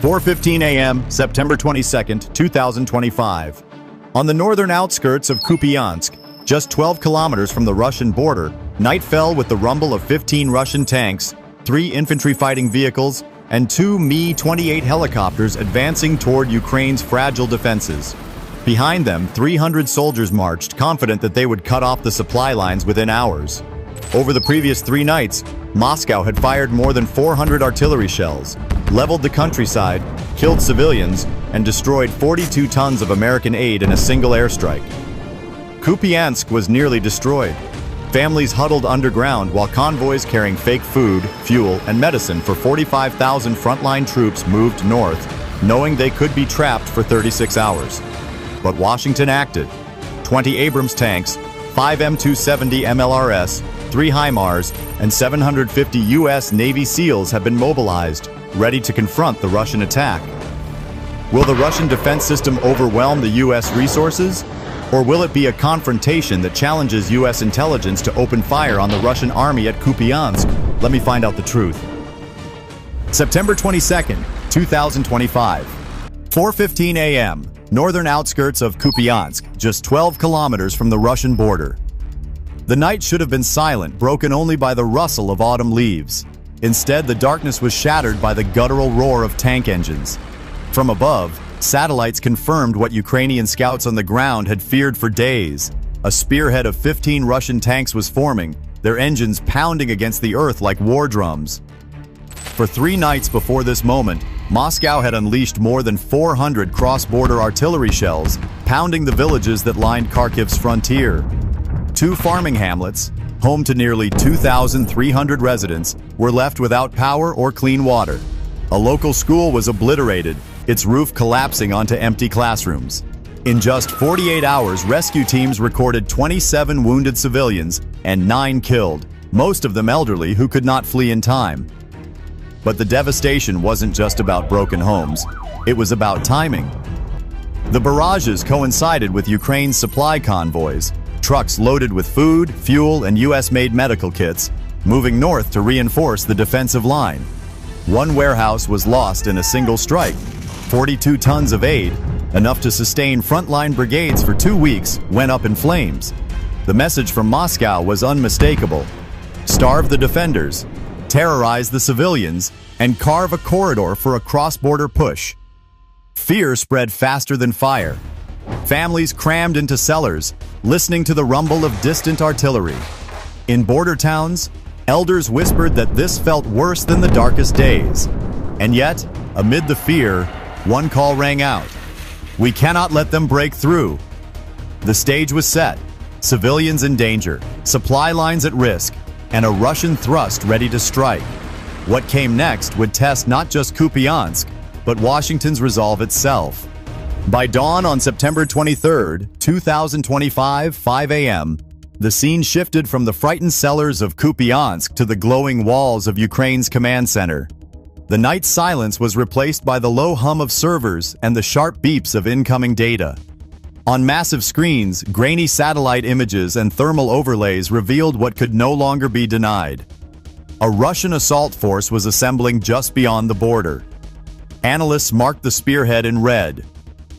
4:15 a.m., September 22nd, 2025. On the northern outskirts of Kupiansk, just 12 kilometers from the Russian border, night fell with the rumble of 15 Russian tanks, 3 infantry fighting vehicles, and 2 Mi-28 helicopters advancing toward Ukraine's fragile defenses. Behind them, 300 soldiers marched, confident that they would cut off the supply lines within hours. Over the previous 3 nights, Moscow had fired more than 400 artillery shells, leveled the countryside, killed civilians, and destroyed 42 tons of American aid in a single airstrike. Kupiansk was nearly destroyed. Families huddled underground while convoys carrying fake food, fuel, and medicine for 45,000 frontline troops moved north, knowing they could be trapped for 36 hours. But Washington acted. 20 Abrams tanks, 5 M270 MLRS, 3 HIMARS, and 750 US Navy SEALs have been mobilized, ready to confront the Russian attack. Will the Russian defense system overwhelm the US resources? Or will it be a confrontation that challenges US intelligence to open fire on the Russian army at Kupiansk? Let me find out the truth. September 22nd, 2025. 4:15 a.m., northern outskirts of Kupiansk, just 12 kilometers from the Russian border. The night should have been silent, broken only by the rustle of autumn leaves. Instead, the darkness was shattered by the guttural roar of tank engines. From above, satellites confirmed what Ukrainian scouts on the ground had feared for days. A spearhead of 15 Russian tanks was forming, their engines pounding against the earth like war drums. For 3 nights before this moment, Moscow had unleashed more than 400 cross-border artillery shells, pounding the villages that lined Kharkiv's frontier. 2 farming hamlets, home to nearly 2,300 residents, were left without power or clean water. A local school was obliterated, its roof collapsing onto empty classrooms. In just 48 hours, rescue teams recorded 27 wounded civilians and 9 killed, most of them elderly who could not flee in time. But the devastation wasn't just about broken homes, it was about timing. The barrages coincided with Ukraine's supply convoys, trucks loaded with food, fuel, and US-made medical kits, moving north to reinforce the defensive line. 1 warehouse was lost in a single strike. 42 tons of aid, enough to sustain frontline brigades for 2 weeks, went up in flames. The message from Moscow was unmistakable. Starve the defenders, terrorize the civilians, and carve a corridor for a cross-border push. Fear spread faster than fire. Families crammed into cellars, listening to the rumble of distant artillery. In border towns, elders whispered that this felt worse than the darkest days. And yet, amid the fear, one call rang out. We cannot let them break through. The stage was set, civilians in danger, supply lines at risk, and a Russian thrust ready to strike. What came next would test not just Kupiansk, but Washington's resolve itself. By dawn on September 23, 2025, 5 a.m., the scene shifted from the frightened cellars of Kupiansk to the glowing walls of Ukraine's command center. The night silence was replaced by the low hum of servers and the sharp beeps of incoming data. On massive screens, grainy satellite images and thermal overlays revealed what could no longer be denied. A Russian assault force was assembling just beyond the border. Analysts marked the spearhead in red.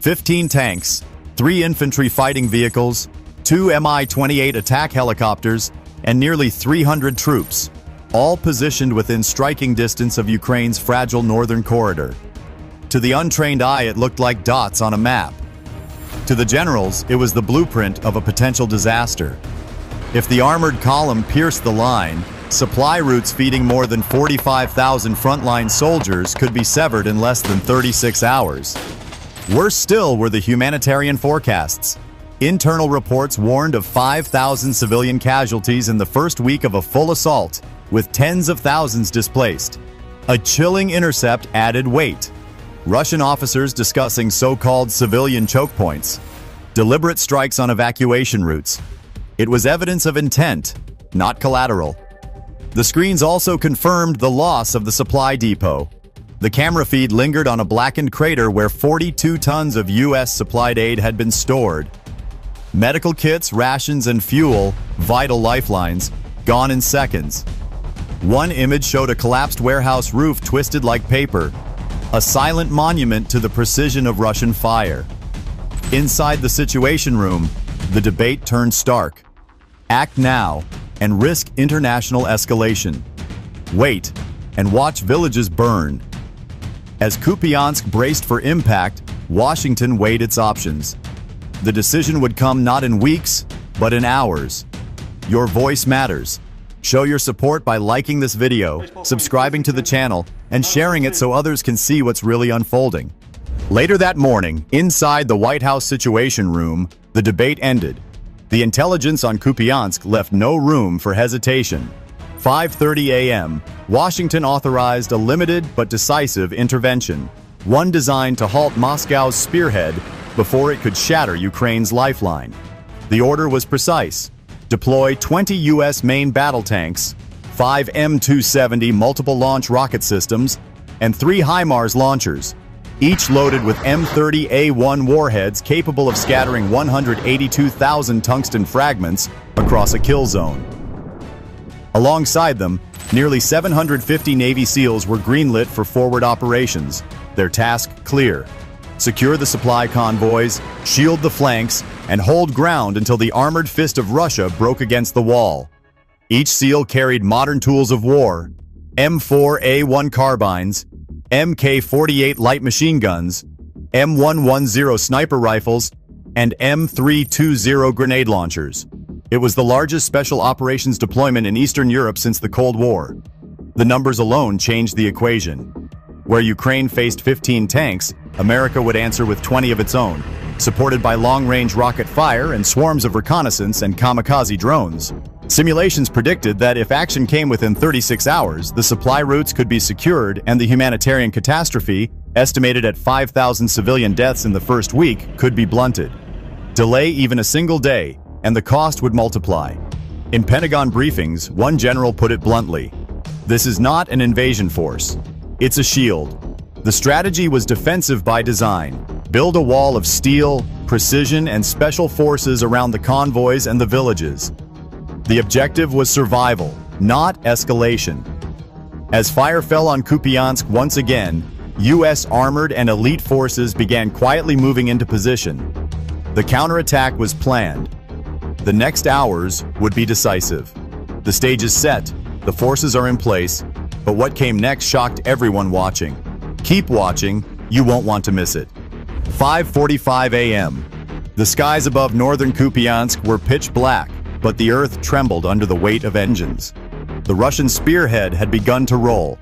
15 tanks, 3 infantry fighting vehicles, 2 Mi-28 attack helicopters, and nearly 300 troops, all positioned within striking distance of Ukraine's fragile northern corridor. To the untrained eye, it looked like dots on a map. To the generals, it was the blueprint of a potential disaster. If the armored column pierced the line, supply routes feeding more than 45,000 frontline soldiers could be severed in less than 36 hours. Worse still were the humanitarian forecasts. Internal reports warned of 5,000 civilian casualties in the first week of a full assault, with tens of thousands displaced. A chilling intercept added weight. Russian officers discussing so-called civilian choke points, deliberate strikes on evacuation routes. It was evidence of intent, not collateral. The screens also confirmed the loss of the supply depot. The camera feed lingered on a blackened crater where 42 tons of US supplied aid had been stored. Medical kits, rations, and fuel, vital lifelines, gone in seconds. One image showed a collapsed warehouse roof twisted like paper. a silent monument to the precision of Russian fire. Inside the Situation Room, the debate turned stark. Act now and risk international escalation. Wait and watch villages burn. As Kupiansk braced for impact, Washington weighed its options. The decision would come not in weeks, but in hours. Your voice matters. Show your support by liking this video, subscribing to the channel, and sharing it so others can see what's really unfolding. Later that morning, inside the White House Situation Room, the debate ended. The intelligence on Kupiansk left no room for hesitation. 5:30 a.m., Washington authorized a limited but decisive intervention, one designed to halt Moscow's spearhead before it could shatter Ukraine's lifeline. The order was precise: deploy 20 U.S. main battle tanks, 5 M270 multiple launch rocket systems, and 3 HIMARS launchers, each loaded with M30A1 warheads capable of scattering 182,000 tungsten fragments across a kill zone. Alongside them, nearly 750 Navy SEALs were greenlit for forward operations, their task clear: secure the supply convoys, shield the flanks, and hold ground until the armored fist of Russia broke against the wall. Each SEAL carried modern tools of war: M4A1 carbines, Mk48 light machine guns, M110 sniper rifles, and M320 grenade launchers. It was the largest special operations deployment in Eastern Europe since the Cold War. The numbers alone changed the equation. Where Ukraine faced 15 tanks, America would answer with 20 of its own, supported by long-range rocket fire and swarms of reconnaissance and kamikaze drones. Simulations predicted that if action came within 36 hours, the supply routes could be secured and the humanitarian catastrophe, estimated at 5,000 civilian deaths in the first week, could be blunted. Delay even a single day, and the cost would multiply. In Pentagon briefings, one general put it bluntly: "This is not an invasion force. It's a shield." The strategy was defensive by design. Build a wall of steel, precision, and special forces around the convoys and the villages. The objective was survival, not escalation. As fire fell on Kupiansk once again, U.S. armored and elite forces began quietly moving into position. The counterattack was planned. The next hours would be decisive. The stage is set, the forces are in place, but what came next shocked everyone watching. Keep watching, you won't want to miss it. 5:45 a.m. The skies above northern Kupiansk were pitch black, but the earth trembled under the weight of engines. The Russian spearhead had begun to roll.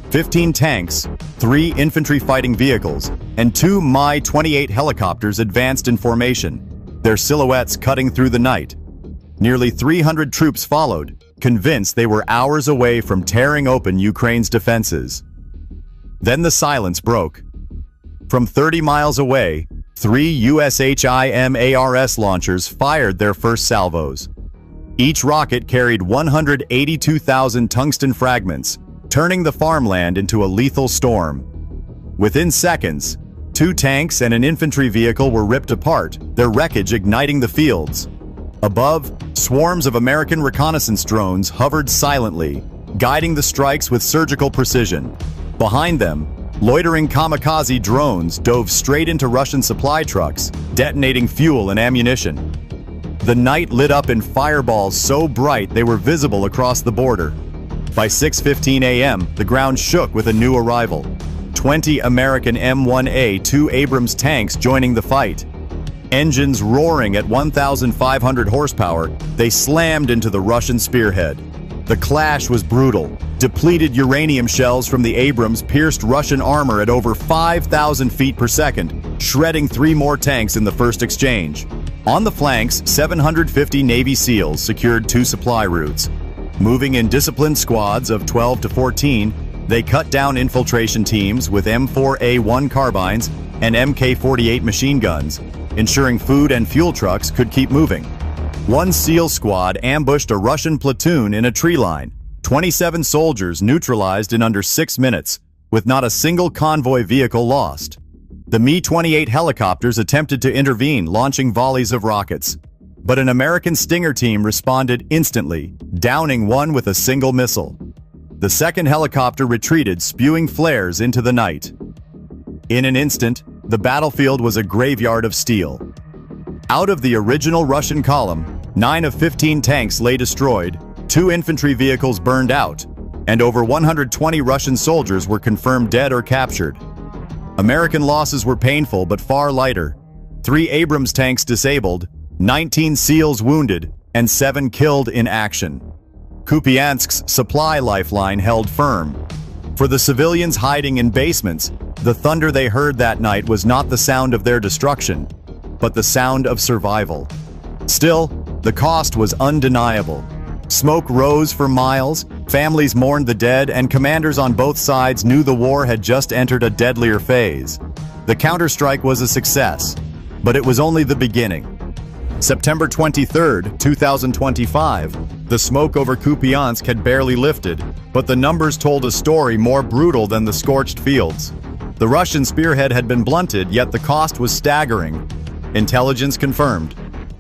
15 tanks, 3 infantry fighting vehicles, and 2 Mi-28 helicopters advanced in formation, their silhouettes cutting through the night. Nearly 300 troops followed, convinced they were hours away from tearing open Ukraine's defenses. Then the silence broke. From 30 miles away, 3 US HIMARS launchers fired their first salvos. Each rocket carried 182,000 tungsten fragments, turning the farmland into a lethal storm. Within seconds, 2 tanks and an infantry vehicle were ripped apart, their wreckage igniting the fields. Above, swarms of American reconnaissance drones hovered silently, guiding the strikes with surgical precision. Behind them, loitering kamikaze drones dove straight into Russian supply trucks, detonating fuel and ammunition. The night lit up in fireballs so bright they were visible across the border. By 6:15 a.m., the ground shook with a new arrival: 20 American M1A2 Abrams tanks joining the fight. Engines roaring at 1,500 horsepower, they slammed into the Russian spearhead. The clash was brutal. Depleted uranium shells from the Abrams pierced Russian armor at over 5,000 feet per second, shredding 3 more tanks in the first exchange. On the flanks, 750 Navy SEALs secured 2 supply routes. Moving in disciplined squads of 12 to 14, they cut down infiltration teams with M4A1 carbines and Mk48 machine guns, ensuring food and fuel trucks could keep moving. One SEAL squad ambushed a Russian platoon in a tree line. 27 soldiers neutralized in under 6 minutes, with not a single convoy vehicle lost. The Mi-28 helicopters attempted to intervene, launching volleys of rockets. But an American Stinger team responded instantly, downing one with a single missile. The second helicopter retreated, spewing flares into the night. In an instant, the battlefield was a graveyard of steel. Out of the original Russian column, 9 of 15 tanks lay destroyed, 2 infantry vehicles burned out, and over 120 Russian soldiers were confirmed dead or captured. American losses were painful but far lighter. 3 Abrams tanks disabled, 19 SEALs wounded, and 7 killed in action. Kupiansk's supply lifeline held firm. For the civilians hiding in basements, the thunder they heard that night was not the sound of their destruction, but the sound of survival. Still, the cost was undeniable. Smoke rose for miles, families mourned the dead, and commanders on both sides knew the war had just entered a deadlier phase. The counterstrike was a success, but it was only the beginning. September 23, 2025, the smoke over Kupiansk had barely lifted, but the numbers told a story more brutal than the scorched fields. The Russian spearhead had been blunted, yet the cost was staggering. Intelligence confirmed.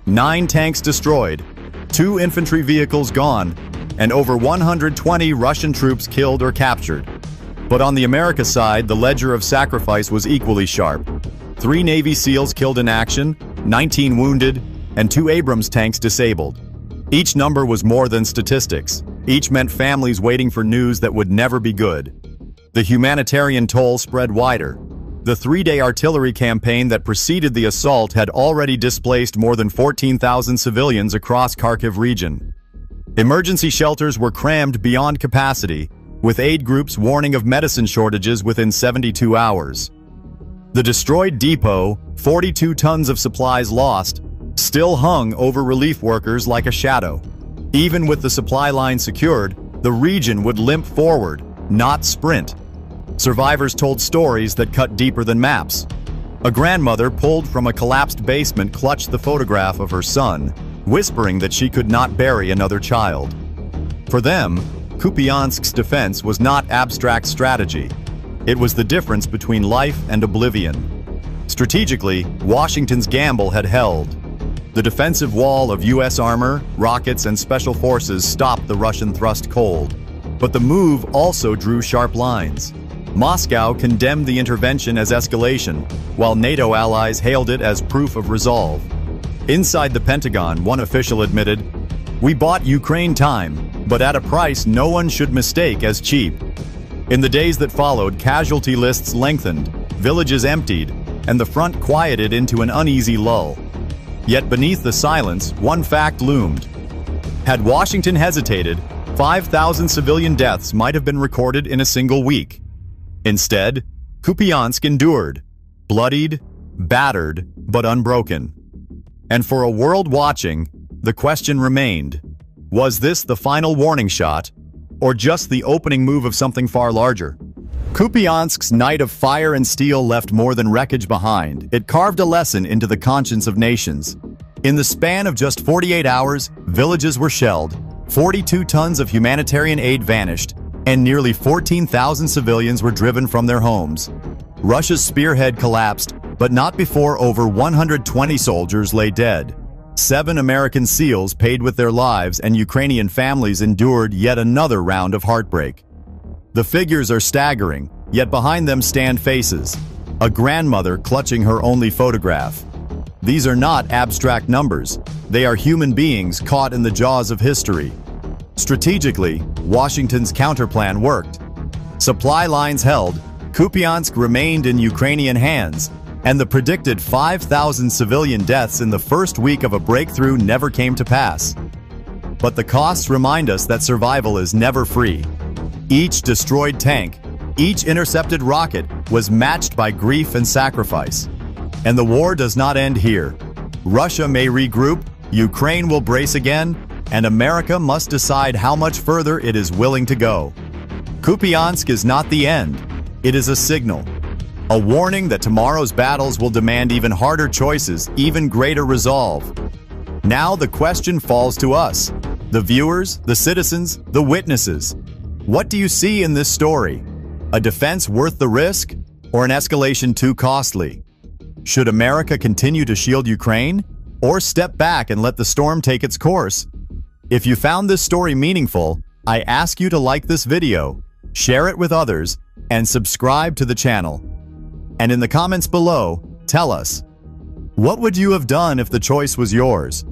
9 tanks destroyed, 2 infantry vehicles gone, and over 120 Russian troops killed or captured. But on the America side, the ledger of sacrifice was equally sharp. 3 Navy SEALs killed in action, 19 wounded, and 2 Abrams tanks disabled. Each number was more than statistics. Each meant families waiting for news that would never be good. The humanitarian toll spread wider. The 3-day artillery campaign that preceded the assault had already displaced more than 14,000 civilians across Kharkiv region. Emergency shelters were crammed beyond capacity, with aid groups warning of medicine shortages within 72 hours. The destroyed depot, 42 tons of supplies lost, still hung over relief workers like a shadow. Even with the supply line secured, the region would limp forward, not sprint. Survivors told stories that cut deeper than maps. A grandmother pulled from a collapsed basement clutched the photograph of her son, whispering that she could not bury another child. For them, Kupiansk's defense was not abstract strategy. It was the difference between life and oblivion. Strategically, Washington's gamble had held. The defensive wall of US armor, rockets, and special forces stopped the Russian thrust cold. But the move also drew sharp lines. Moscow condemned the intervention as escalation, while NATO allies hailed it as proof of resolve. Inside the Pentagon, one official admitted, "We bought Ukraine time, but at a price no one should mistake as cheap." In the days that followed, casualty lists lengthened, villages emptied, and the front quieted into an uneasy lull. Yet beneath the silence, one fact loomed. Had Washington hesitated, 5,000 civilian deaths might have been recorded in a single week. Instead, Kupiansk endured, bloodied, battered, but unbroken. And for a world watching, the question remained, was this the final warning shot, or just the opening move of something far larger? Kupiansk's night of fire and steel left more than wreckage behind. It carved a lesson into the conscience of nations. In the span of just 48 hours, villages were shelled, 42 tons of humanitarian aid vanished, and nearly 14,000 civilians were driven from their homes. Russia's spearhead collapsed, but not before over 120 soldiers lay dead. 7 American SEALs paid with their lives, and Ukrainian families endured yet another round of heartbreak. The figures are staggering, yet behind them stand faces. A grandmother clutching her only photograph. These are not abstract numbers. They are human beings caught in the jaws of history. Strategically, Washington's counterplan worked. Supply lines held, Kupiansk remained in Ukrainian hands, and the predicted 5,000 civilian deaths in the first week of a breakthrough never came to pass. But the costs remind us that survival is never free. Each destroyed tank, each intercepted rocket was matched by grief and sacrifice. And the war does not end here. Russia may regroup, Ukraine will brace again, and America must decide how much further it is willing to go. Kupiansk is not the end. It is a signal. A warning that tomorrow's battles will demand even harder choices, even greater resolve. Now the question falls to us, the viewers, the citizens, the witnesses. What do you see in this story? A defense worth the risk, or an escalation too costly? Should America continue to shield Ukraine, or step back and let the storm take its course? If you found this story meaningful, I ask you to like this video, share it with others, and subscribe to the channel. And in the comments below, tell us, what would you have done if the choice was yours?